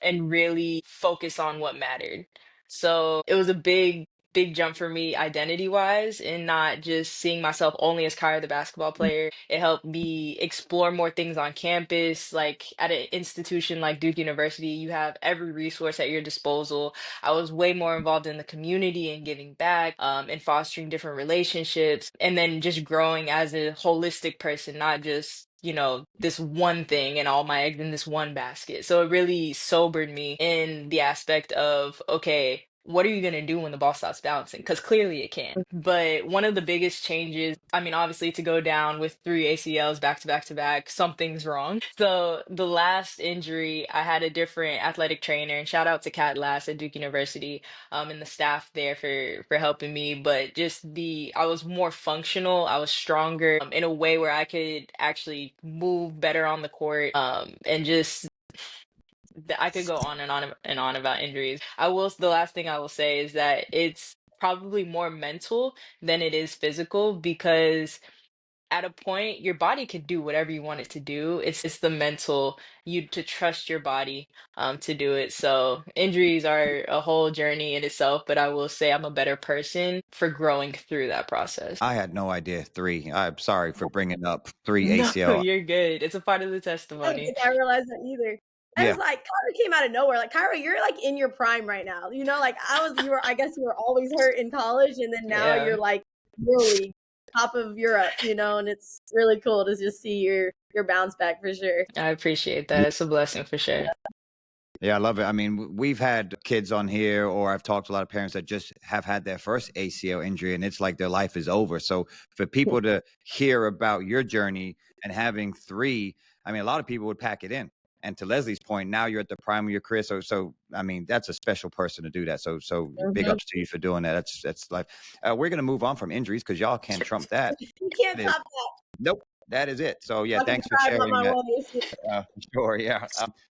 and really focus on what mattered. So it was a big jump for me identity wise, and not just seeing myself only as Kyra the basketball player. It helped me explore more things on campus. Like at an institution like Duke University, you have every resource at your disposal. I was way more involved in the community and giving back, and fostering different relationships, and then just growing as a holistic person, not just this one thing and all my eggs in this one basket. So it really sobered me in the aspect of, okay, what are you going to do when the ball stops bouncing? Because clearly it can. But one of the biggest changes, I mean, obviously to go down with 3 ACLs back to back to back, something's wrong. So the last injury, I had a different athletic trainer, and shout out to Kat Lass at Duke University, and the staff there for helping me. But just I was more functional, I was stronger, in a way where I could actually move better on the court, and just I could go on and on and on about injuries. The last thing I will say is that it's probably more mental than it is physical, because at a point your body could do whatever you want it to do. It's the mental, you to trust your body to do it. So injuries are a whole journey in itself, but I will say I'm a better person for growing through that process. I had no idea 3. I'm sorry for bringing up 3 No, ACL. you're good. It's a part of the I testimony. didn't realize that either. I was like, Kyra came out of nowhere. Like, Kyra, you're like in your prime right now. Like I guess you were always hurt in college, and then now you're like really top of Europe, and it's really cool to just see your bounce back for sure. I appreciate that. It's a blessing for sure. Yeah, I love it. I mean, we've had kids on here, or I've talked to a lot of parents that just have had their first ACL injury, and it's like their life is over. So for people to hear about your journey and having 3, I mean, a lot of people would pack it in. And to Leslie's point, now you're at the prime of your career. So I mean, that's a special person to do that. So big ups to you for doing that. That's life. We're going to move on from injuries because y'all can't trump that. You can't top that. Nope. That is it. So yeah, thanks for sharing that. Sure. Yeah.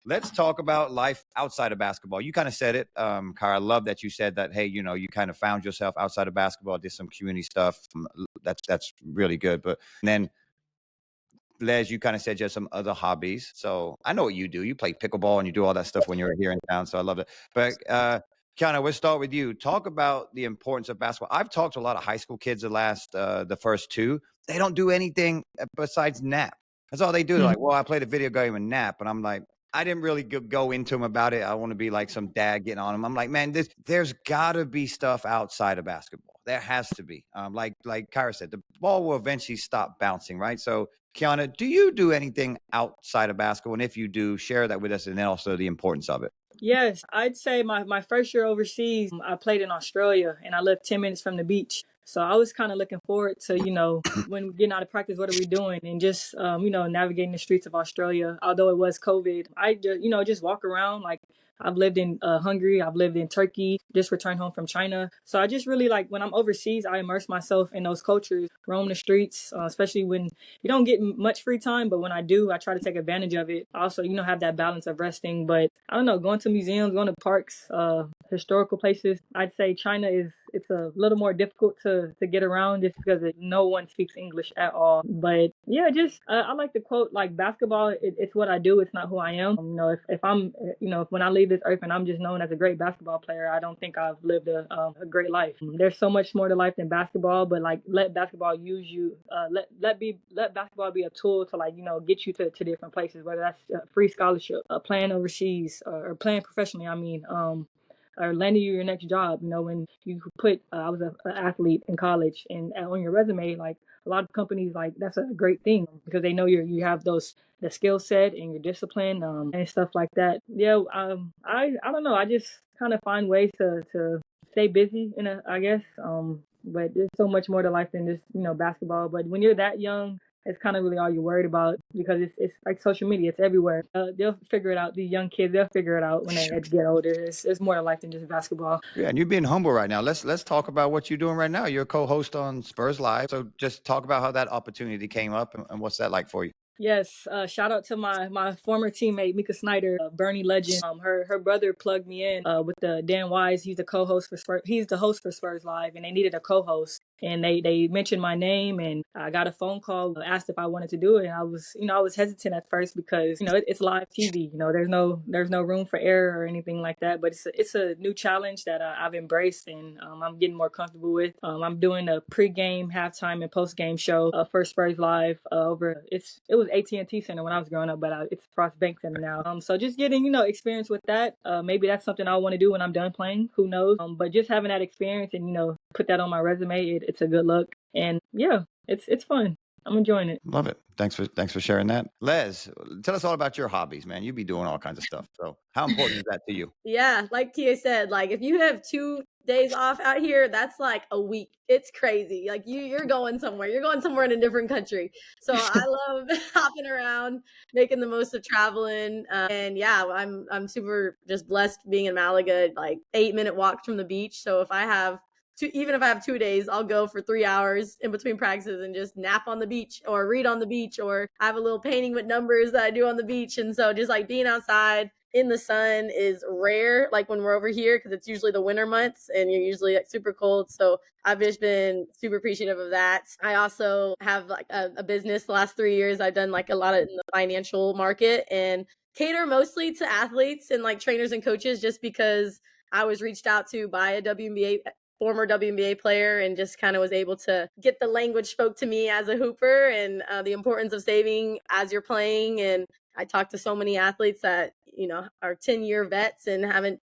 Let's talk about life outside of basketball. You kind of said it, Kyra. I love that you said that. Hey, you kind of found yourself outside of basketball, did some community stuff. That's really good. But then, Les, you kind of said you had some other hobbies. So I know what you do. You play pickleball and you do all that stuff when you're here in town. So I love it. But Kiana, we'll start with you. Talk about the importance of basketball. I've talked to a lot of high school kids the first 2. They don't do anything besides nap. That's all they do. They're like, well, I played a video game and nap. And I'm like, I didn't really go into him about it. I want to be like some dad getting on him. I'm like, man, there's got to be stuff outside of basketball. There has to be. Like Kyra said, the ball will eventually stop bouncing, right? So, Kiana, do you do anything outside of basketball? And if you do, share that with us, and then also the importance of it. Yes, I'd say my first year overseas, I played in Australia and I lived 10 minutes from the beach. So I was kind of looking forward to, when we're getting out of practice, what are we doing? And just, navigating the streets of Australia. Although it was COVID, I, just walk around. Like, I've lived in Hungary, I've lived in Turkey, just returned home from China. So I just really like when I'm overseas, I immerse myself in those cultures, roam the streets, especially when you don't get much free time. But when I do, I try to take advantage of it. Also, have that balance of resting. But I don't know, going to museums, going to parks, historical places. I'd say China it's a little more difficult to get around just because no one speaks English at all. But yeah, just I like to quote, like, basketball, it's what I do, it's not who I am. If I'm, when I leave this earth and I'm just known as a great basketball player, I don't think I've lived a great life. There's so much more to life than basketball, but like let basketball use you. Let basketball be a tool to, like, get you to different places, whether that's free scholarship, playing overseas, or playing professionally. Or landing you your next job. When you put, I was an athlete in college, and on your resume, like, a lot of companies, like, that's a great thing because they know you have the skill set and your discipline, and stuff like that. Yeah, I don't know. I just kind of find ways to stay busy I guess. But there's so much more to life than just basketball. But when you're that young, it's kind of really all you're worried about because it's like social media. It's everywhere. They'll figure it out. The young kids, they'll figure it out when they get older. It's more to life than just basketball. Yeah, and you're being humble right now. Let's talk about what you're doing right now. You're a co-host on Spurs Live. So just talk about how that opportunity came up and what's that like for you. Yes, shout out to my former teammate Mika Snyder, Bernie Legend. Her brother plugged me in with the Dan Wise. He's the co-host for Spurs. He's the host for Spurs Live, and they needed a co-host. And they mentioned my name, and I got a phone call, asked if I wanted to do it. And I was hesitant at first because it's live TV. There's no room for error or anything like that. But it's a new challenge that I've embraced, and I'm getting more comfortable with. I'm doing a pregame, halftime, and postgame show for Spurs Live it was AT&T Center when I was growing up, but it's Frost Bank Center now. So just getting experience with that. Maybe that's something I want to do when I'm done playing. Who knows? But just having that experience and put that on my resume, it's a good look. And yeah, it's fun. I'm enjoying it. Love it. Thanks for sharing that. Les, tell us all about your hobbies, man. You be doing all kinds of stuff. So how important is that to you? Yeah, like Tia said, like, if you have 2 days off out here, that's like a week. It's crazy. Like, you're going somewhere. You're going somewhere in a different country. So I love hopping around, making the most of traveling. And yeah, I'm super just blessed being in Malaga, like 8-minute walk from the beach. So even if I have 2 days, I'll go for 3 hours in between practices and just nap on the beach or read on the beach, or I have a little painting with numbers that I do on the beach. And so just like being outside in the sun is rare, like when we're over here, because it's usually the winter months and you're usually like super cold. So I've just been super appreciative of that. I also have like a business. The last 3 years, I've done like a lot in the financial market and cater mostly to athletes and like trainers and coaches, just because I was reached out to by a former WNBA player and just kind of was able to get the language spoke to me as a hooper and the importance of saving as you're playing. And I talked to so many athletes that, are 10-year vets and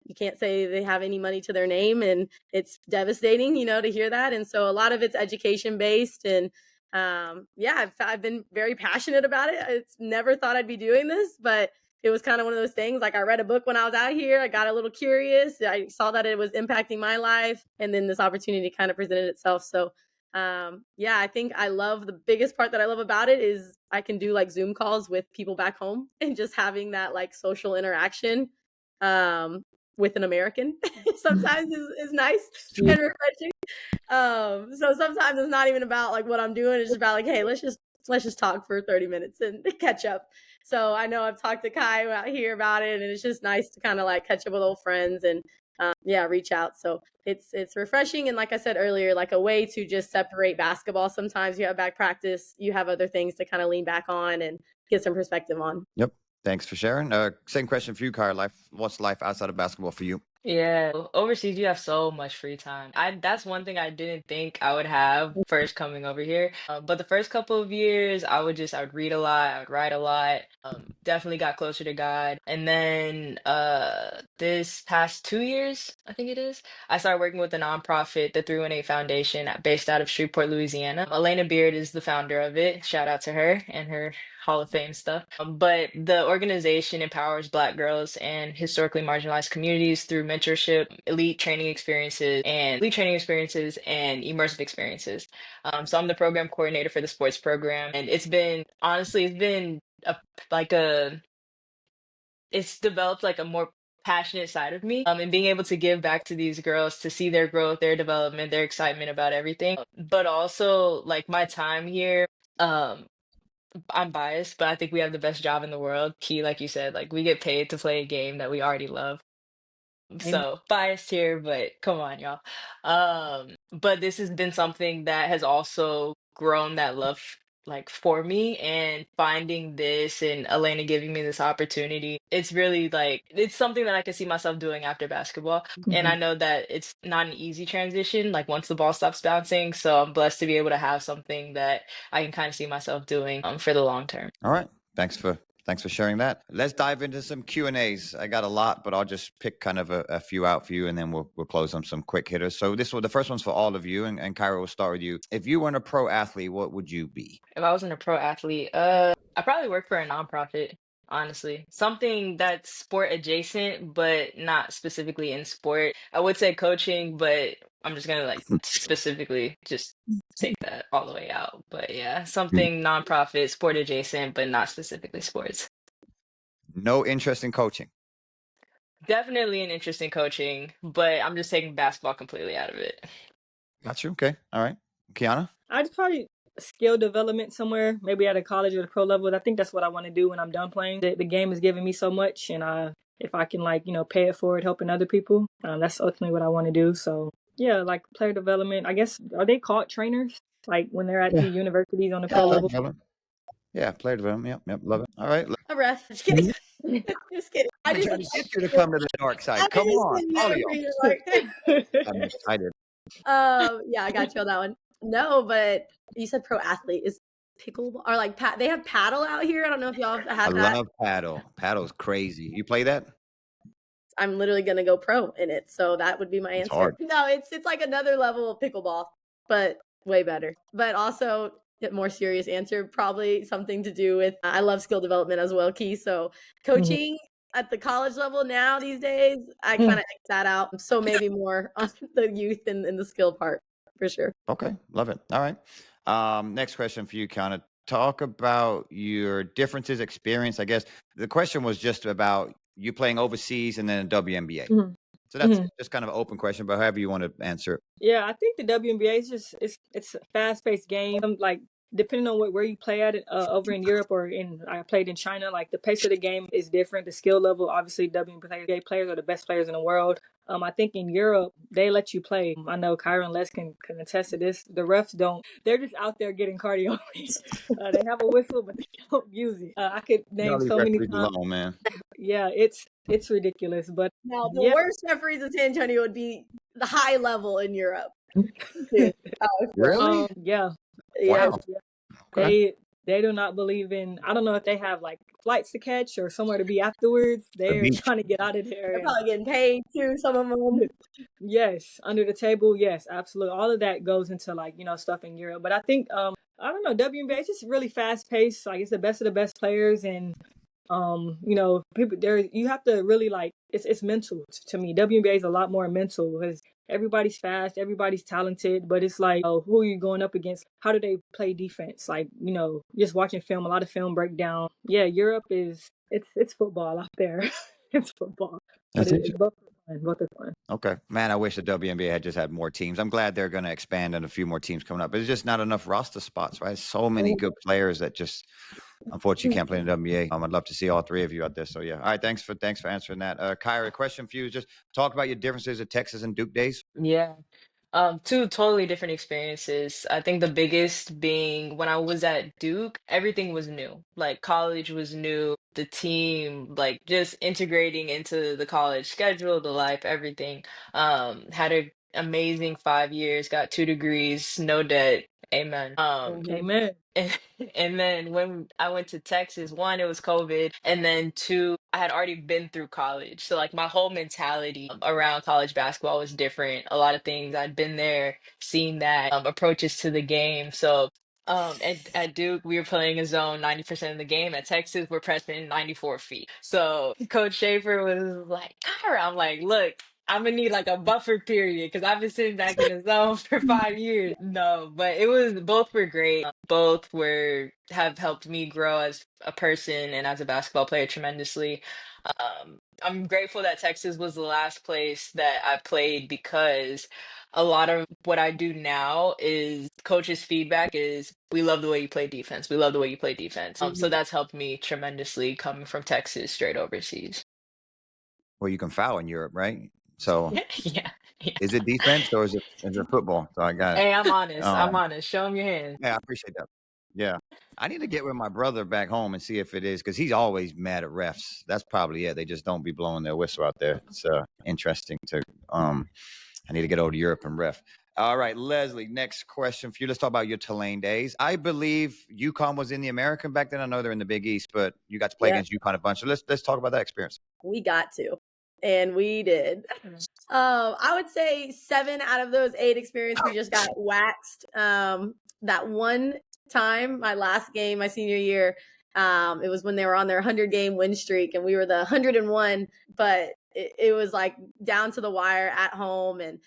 you can't say they have any money to their name. And it's devastating, to hear that. And so a lot of it's education based. And I've been very passionate about it. I never thought I'd be doing this, but it was kind of one of those things. Like, I read a book when I was out here. I got a little curious. I saw that it was impacting my life. And then this opportunity kind of presented itself. So, I think the biggest part that I love about it is I can do like Zoom calls with people back home and just having that like social interaction with an American sometimes is nice and refreshing. So sometimes it's not even about like what I'm doing. It's just about like, hey, let's just talk for 30 minutes and catch up. So I know I've talked to Kai out here about it, and it's just nice to kind of like catch up with old friends and reach out. So it's refreshing. And like I said earlier, like a way to just separate basketball. Sometimes you have back practice, you have other things to kind of lean back on and get some perspective on. Yep. Thanks for sharing. Same question for you, Kyra. What's life outside of basketball for you? Yeah, overseas you have so much free time. That's one thing I didn't think I would have first coming over here. But the first couple of years, I would read a lot, I would write a lot. Definitely got closer to God. And then this past 2 years, I think it is, I started working with a nonprofit, the 318 Foundation, based out of Shreveport, Louisiana. Elena Beard is the founder of it. Shout out to her and her Hall of Fame stuff. But the organization empowers Black girls and historically marginalized communities through mentorship, elite training experiences and immersive experiences. So I'm the program coordinator for the sports program, and it's been honestly, it's been a like a it's developed like a more passionate side of me, and being able to give back to these girls to see their growth, their development, their excitement about everything, but also like my time here. um I'm biased, but I think we have the best job in the world. Key, like you said, like we get paid to play a game that we already love. Amen. So biased here, but come on, y'all. But this has been something that has also grown that love like for me, and finding this and Elena giving me this opportunity. It's really like it's something that I can see myself doing after basketball. And I know that it's not an easy transition, like once the ball stops bouncing. So I'm blessed to be able to have something that I can kind of see myself doing for the long term. All right. Thanks for sharing that. Let's dive into some Q&As. I got a lot, but I'll just pick kind of a few out for you, and then we'll close on some quick hitters. So the first one's for all of you, and Kyra, we'll start with you. If you weren't a pro athlete, what would you be? If I wasn't a pro athlete, I probably work for a nonprofit, honestly. Something that's sport adjacent, but not specifically in sport. I would say coaching, but I'm just gonna like specifically just take that all the way out. But yeah, something nonprofit, sport adjacent, but not specifically sports. No interest in coaching. Definitely an interest in coaching, but I'm just taking basketball completely out of it. Got you. Okay. All right. Kiana? I'd probably skill development somewhere, maybe at a college or the pro level. I think that's what I want to do when I'm done playing. The game is giving me so much, and if I can pay it forward, helping other people, that's ultimately what I want to do. So yeah, like player development. I guess are they called trainers? Like when they're at the universities on the pro level. Yeah, player development. Yep, love it. All right. A ref. Just kidding. Just kidding. I I'm just trying to get you to come to the dark side. Come on, all of y'all. I'm excited. Yeah, I got you on that one. No, but you said pro athlete is pickleball or like they have paddle out here. I don't know if y'all have had that. I love paddle. Paddle's crazy. You play that? I'm literally gonna go pro in it, so that would be my answer. Hard. No, it's like another level of pickleball, but way better. But also a more serious answer, probably something to do with I love skill development as well, Key. So coaching at the college level now these days, I kind of X that out. So maybe more on the youth and the skill part for sure. Okay, love it. All right. Next question for you, Kiana. Talk about your differences, experience. I guess the question was just about you playing overseas and then a WNBA. So that's just kind of an open question, but however you want to answer it. Yeah, I think the WNBA is just it's a fast-paced game. Like depending on where you play at it, over in Europe or I played in China, like the pace of the game is different. The skill level, obviously, WNBA players are the best players in the world. I think in Europe they let you play. I know Kyra and Les can attest to this. The refs don't. They're just out there getting cardio. They have a whistle, but they don't use it. I could name so many times. Alone, man. Yeah, it's ridiculous. But now the worst referees in San Antonio would be the high level in Europe. Really? Yeah. Wow. Yeah. Okay. They do not believe in. I don't know if they have like flights to catch or somewhere to be afterwards. They're trying to get out of there. They're probably getting paid too. Some of them. Yes, under the table. Yes, absolutely. All of that goes into stuff in Europe. But I think I don't know. WNBA is just really fast paced. Like it's the best of the best players, and people there. You have to really it's mental to me. WNBA is a lot more mental because everybody's fast, everybody's talented, but it's like, who are you going up against? How do they play defense? Like, just watching film, a lot of film breakdown. Yeah, Europe it's football out there. It's football. But both are fun. Okay. Man, I wish the WNBA had just had more teams. I'm glad they're going to expand on a few more teams coming up, but it's just not enough roster spots, right? So many good players that just unfortunately can't play in the WNBA. I'd love to see all three of you out there. So yeah. All right. Thanks for answering that. Kyra, question for you is just talk about your differences at Texas and Duke days. Yeah. Two totally different experiences. I think the biggest being when I was at Duke, everything was new. Like college was new, the team, like just integrating into the college schedule, the life, everything. Had a amazing 5 years, got 2 degrees, no debt. Amen. Mhm. Amen. And, and then when I went to Texas, one, it was COVID. And then two, I had already been through college. So like my whole mentality around college basketball was different. A lot of things I'd been there, seen that, approaches to the game. So at Duke, we were playing a zone 90% of the game. At Texas, we're pressing 94 feet. So Coach Schaefer was like, Kyra, I'm like, look, I'm gonna need like a buffer period because I've been sitting back in the zone for 5 years. No, but it was both were great. Both were have helped me grow as a person and as a basketball player tremendously. I'm grateful that Texas was the last place that I played because a lot of what I do now is coaches' feedback is we love the way you play defense. We love the way you play defense. So Mhm. that's helped me tremendously coming from Texas straight overseas. Well, you can foul in Europe, right? So Yeah. Yeah. is it defense or is it football? So I got it. Hey, I'm honest. I'm Um, honest. Show him your hands. yeah, I appreciate that. Yeah. I need to get with my brother back home and see if it is because he's always mad at refs. That's probably it. They just don't be blowing their whistle out there. It's interesting to I need to get over to Europe and ref. All right, Leslie, next question for you. Let's talk about your Tulane days. I believe UConn was in the American back then. I know they're in the Big East, but you got to play Yeah, against UConn a bunch. So let's talk about that experience. we got to, and we did. I would say 7 out of those 8 experiences we just got waxed. That one time, my last game, my senior year, it was when they were on their 100-game win streak, and we were the 101, but it was like down to the wire at home, and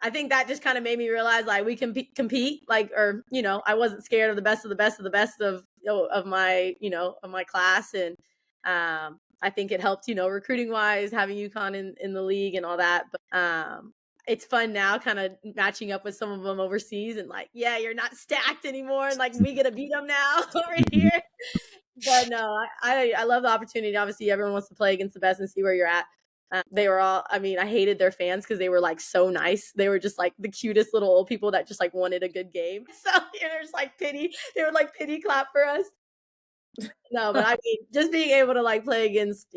I think that just kind of made me realize like we can compete, like, or I wasn't scared of the best of the best of the best of my of my class, and I think it helped recruiting wise having UConn in the league and all that. But it's fun now, kind of matching up with some of them overseas, and like, yeah, you're not stacked anymore, and like we get to beat them now over here. But no, I love the opportunity. Obviously, everyone wants to play against the best and see where you're at. They were all, I mean, I hated their fans because they were like so nice. They were just like the cutest little old people that just like wanted a good game. So they're just like pity. They would like pity clap for us. No, but I mean, just being able to like play against,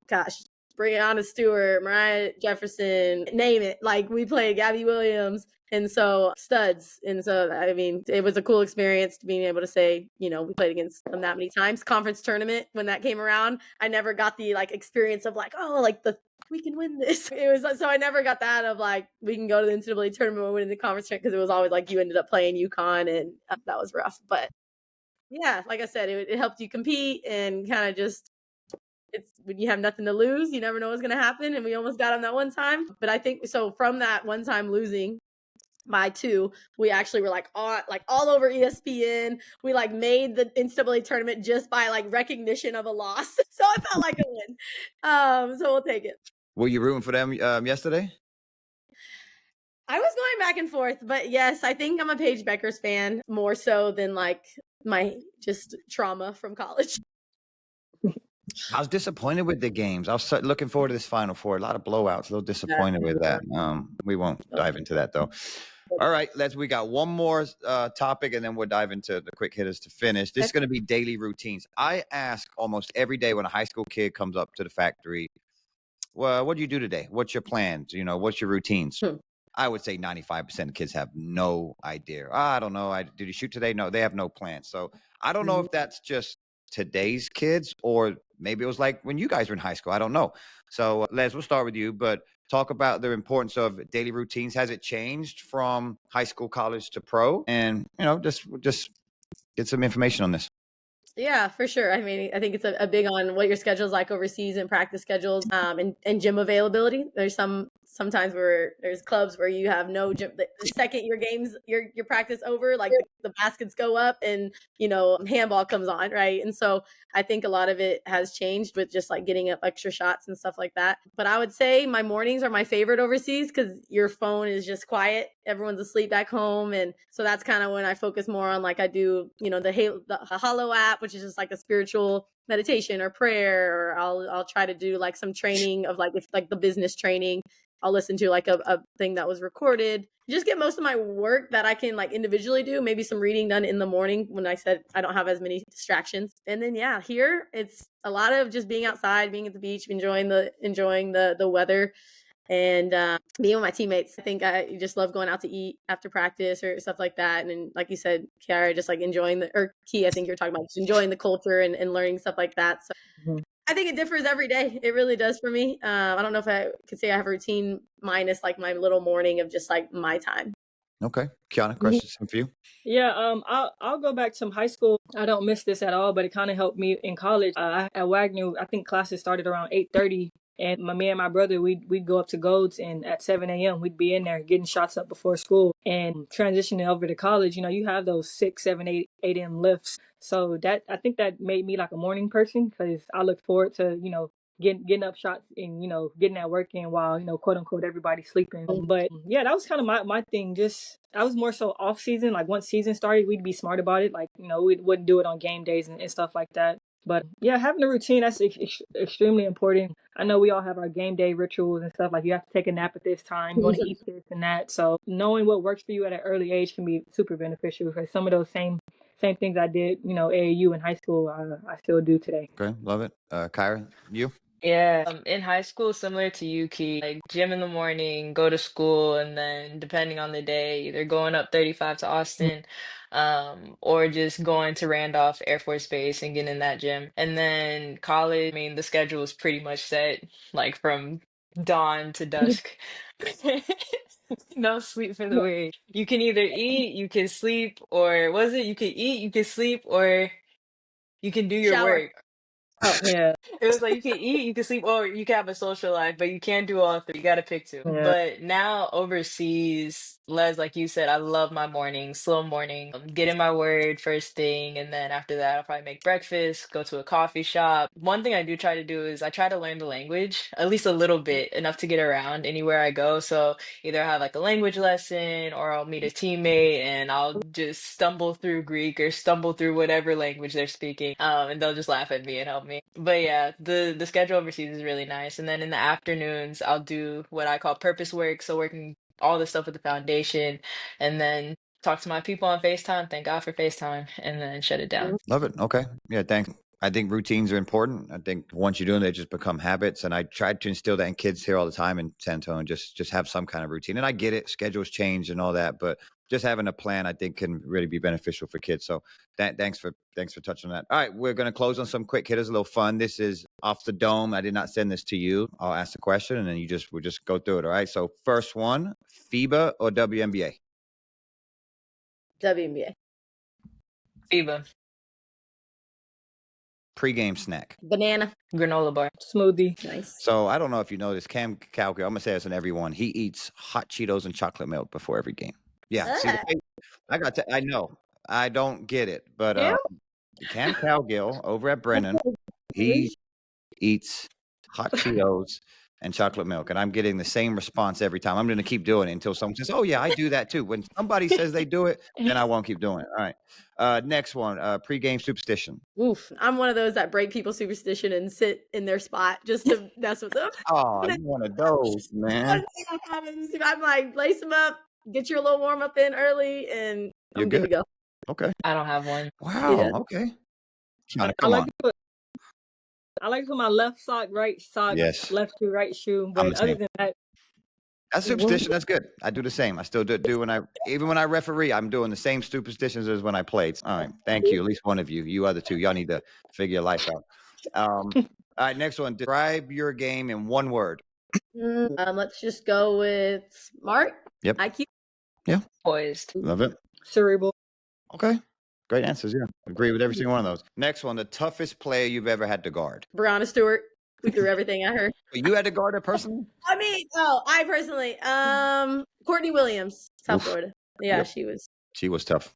gosh, Breonna Stewart, Mariah Jefferson, name it. Like we played Gabby Williams. And so studs. And so, I mean, it was a cool experience to being able to say, we played against them that many times. Conference tournament, when that came around, I never got the like experience of like, oh, like we can win this. It was, so I never got that of like, we can go to the NCAA tournament and win the conference tournament, because it was always like you ended up playing UConn, and that was rough. But yeah, like I said, it helped you compete and kind of just, it's when you have nothing to lose, you never know what's going to happen. And we almost got them that one time. But I think so from that one time losing by 2, we actually were like all over ESPN. We like made the NCAA tournament just by like recognition of a loss. So it felt like a win. So we'll take it. Were you rooting for them yesterday? I was going back and forth, but yes, I think I'm a Paige Beckers fan more so than like my just trauma from college. I was disappointed with the games. I was looking forward to this Final Four. A lot of blowouts. A little disappointed with that. We won't dive into that though. All right, we got one more topic, and then we'll dive into the quick hitters to finish. This is going to be daily routines. I ask almost every day when a high school kid comes up to the factory, well, what do you do today? What's your plans? What's your routines? I would say 95% of kids have no idea. I don't know. Did you shoot today? No, they have no plans. So I don't know if that's just today's kids or maybe it was like when you guys were in high school. I don't know. So Les, we'll start with you, but talk about the importance of daily routines. Has it changed from high school, college to pro? And, just get some information on this. Yeah, for sure. I mean, I think it's a big on what your schedule's like overseas and practice schedules, and gym availability. There's sometimes where there's clubs where you have no gym. The second your games, your practice over, like the baskets go up and handball comes on, right? And so I think a lot of it has changed with just like getting up extra shots and stuff like that. But I would say my mornings are my favorite overseas because your phone is just quiet. Everyone's asleep back home, and so that's kind of when I focus more on, like I do, the Hollow app, which is just like a spiritual meditation or prayer, or I'll try to do like some training of like, if like the business training, I'll listen to like a thing that was recorded. Just get most of my work that I can like individually do. Maybe some reading done in the morning when I said I don't have as many distractions. And then yeah, here it's a lot of just being outside, being at the beach, enjoying the weather, and being with my teammates. I think I just love going out to eat after practice or stuff like that. And then, like you said, Kyra, just like enjoying or Key, I think you're talking about just enjoying the culture and learning stuff like that. So I think it differs every day. It really does for me. I don't know if I could say I have a routine minus like my little morning of just like my time. Okay. Kiana, question for you. Yeah, I'll go back to high school. I don't miss this at all, but it kind of helped me in college. At Wagner, I think classes started around 8:30, and me and my brother we'd go up to Golds, and at 7 a.m. we'd be in there getting shots up before school. And transitioning over to college, you have those 6, 7, 8 a.m. lifts. So that I think that made me like a morning person because I look forward to getting up shots and getting that work in while quote unquote everybody's sleeping. But yeah, that was kind of my thing. Just I was more so off season. Like once season started, we'd be smart about it. Like we wouldn't do it on game days and stuff like that. But yeah, having a routine, that's extremely important. I know we all have our game day rituals and stuff. Like you have to take a nap at this time, going to eat this and that. So knowing what works for you at an early age can be super beneficial. Because some of those same things I did, AAU in high school, I still do today. Okay, love it. Kyra, you? Yeah, in high school, similar to Yuki, like gym in the morning, go to school, and then depending on the day, either going up 35 to Austin, or just going to Randolph Air Force Base and getting in that gym. And then college, I mean, the schedule is pretty much set, like from dawn to dusk. No sleep for the week. You can either eat, you can sleep, or was it you can eat, you can sleep, or you can do your Shower. work. Oh yeah. It was like you can eat, you can sleep, or you can have a social life, but you can't do all three. You got to pick two. Yeah. But now overseas, Les, like you said, I love my morning, slow morning, get in my word first thing, and then after that, I'll probably make breakfast, go to a coffee shop. One thing I do try to do is I try to learn the language, at least a little bit, enough to get around anywhere I go. So either I have like a language lesson, or I'll meet a teammate and I'll just stumble through Greek or stumble through whatever language they're speaking, and they'll just laugh at me and help me. But yeah, the schedule overseas is really nice. And then in the afternoons, I'll do what I call purpose work, so working all the stuff with the foundation, and then talk to my people on FaceTime. Thank God for FaceTime, and then shut it down. Love it. Okay. Yeah, thanks. I think routines are important. I think once you do them, they just become habits. And I try to instill that in kids here all the time in San Antonio, just have some kind of routine. And I get it, schedules change and all that, but just having a plan, I think, can really be beneficial for kids. So thanks for touching on that. All right, we're going to close on some quick hitters, a little fun. This is off the dome. I did not send this to you. I'll ask the question, and then we'll just go through it. All right. So first one, FIBA or WNBA? WNBA. FIBA. Pre-game snack. Banana. Granola bar. Smoothie. Nice. So I don't know if you know this, Cam Calgary, I'm gonna say this on everyone. He eats hot Cheetos and chocolate milk before every game. Yeah, see, I know, I don't get it, but Cam Calgill over at Brennan, he eats hot Cheetos and chocolate milk, and I'm getting the same response every time. I'm going to keep doing it until someone says, "Oh yeah, I do that too." When somebody says they do it, then I won't keep doing it. All right, next one, pre-game superstition. Oof, I'm one of those that break people's superstition and sit in their spot just to mess with them. Oh, you one of those, man. I'm like, lace them up, get your little warm up in early, and I'm good to go. Okay. I don't have one. Wow. Yeah. Okay. Come on. I like to put my left sock, right sock, Yes. left shoe, right shoe. But other than that, that's superstition. That's good. I do the same. I still do when even when I referee, I'm doing the same superstitions as when I played. All right. Thank you. At least one of you. You other two, y'all need to figure your life out. All right. Next one. Describe your game in one word. Let's just go with smart. Yep. IQ. Yeah. Poised. Love it. cerebral. Okay. Great answers. Yeah. Agree with every single one of those. Next one. The toughest player you've ever had to guard. Brianna Stewart. We threw everything at her. You had to guard her personally? I personally. Courtney Williams, South Florida. Yeah, Yep. She was tough.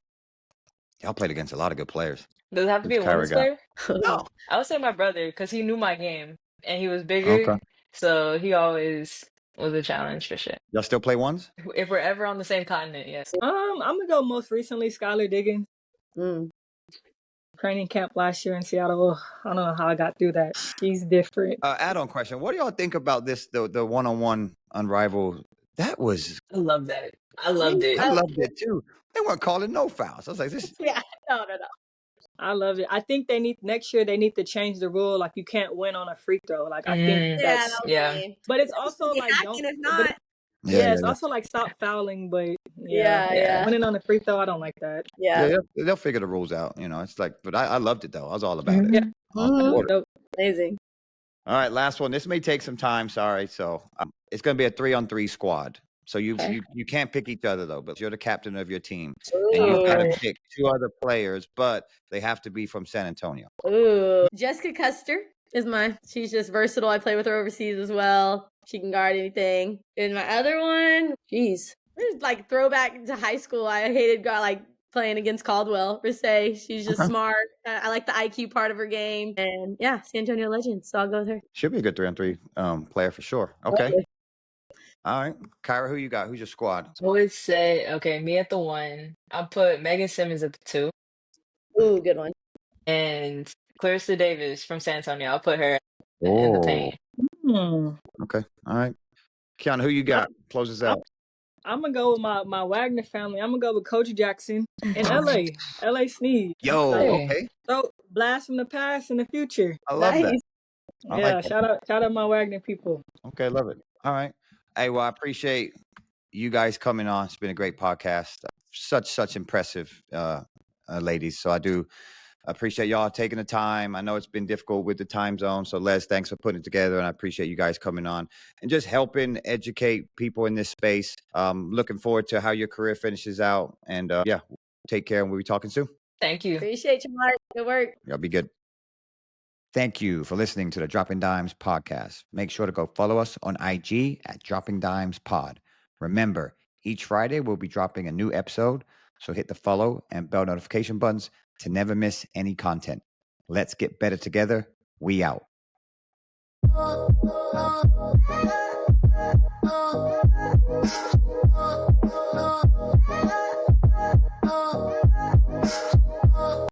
Y'all played against a lot of good players. Does it have to be a Kyra women's got- player? No. I would say my brother, because he knew my game and he was bigger, Okay. so he always was a challenge for sure. Y'all still play ones? If we're ever on the same continent, yes. I'm gonna go most recently Skylar Diggins. Mm. Training camp last year in Seattle. I don't know how I got through that. She's different. Add-on question. What do y'all think about this, the one-on-one unrivaled. That was, I love that. I loved it. I loved it too. They weren't calling no fouls. I was like, this. Yeah, no. I love it. I think next year they need to change the rule. Like you can't win on a free throw. Like I think Mm, Yeah, that's. that was yeah. lame. But it's They're also supposed to be like hacking if but not. yeah, it's also like stop fouling. But Yeah. winning on a free throw, I don't like that. Yeah. Yeah, they'll figure the rules out. You know, it's like, but I loved it though. I was all about it. Yeah. All Mhm. about it. Dope. Amazing. All right, last one. This may take some time. Sorry. So it's going to be a 3-on-3 squad. So you can't pick each other though, but you're the captain of your team, and you've got to pick 2 other players, but they have to be from San Antonio. Ooh. Jessica Custer is she's just versatile. I play with her overseas as well. She can guard anything. And my other one, geez, there's like throwback to high school. I hated playing against Caldwell. Risay, she's just smart. I like the IQ part of her game, and yeah, San Antonio legend. So I'll go with her. Should be a good 3-on-3 player for sure. Okay. All right, Kyra, who you got? Who's your squad? I would say, okay, me at the 1. I'll put Megan Simmons at the 2. Ooh, good one. And Clarissa Davis from San Antonio. I'll put her in the paint. Okay. All right. Kiana, who you got? Close us out. I'm gonna go with my Wagner family. I'm gonna go with Coach Jackson in LA Sneed. Yo, Hey. okay. So blast from the past and the future. I love that. I Yeah, like that. shout out my Wagner people. Okay, love it. All right. Hey, well, I appreciate you guys coming on. It's been a great podcast. Such impressive ladies. So I do appreciate y'all taking the time. I know it's been difficult with the time zone. So Les, thanks for putting it together. And I appreciate you guys coming on and just helping educate people in this space. Looking forward to how your career finishes out. And yeah, take care and we'll be talking soon. Thank you. Appreciate you, Mark. Good work. Y'all be good. Thank you for listening to the Dropping Dimes podcast. Make sure to go follow us on IG at Dropping Dimes Pod. Remember, each Friday we'll be dropping a new episode, so hit the follow and bell notification buttons to never miss any content. Let's get better together. We out.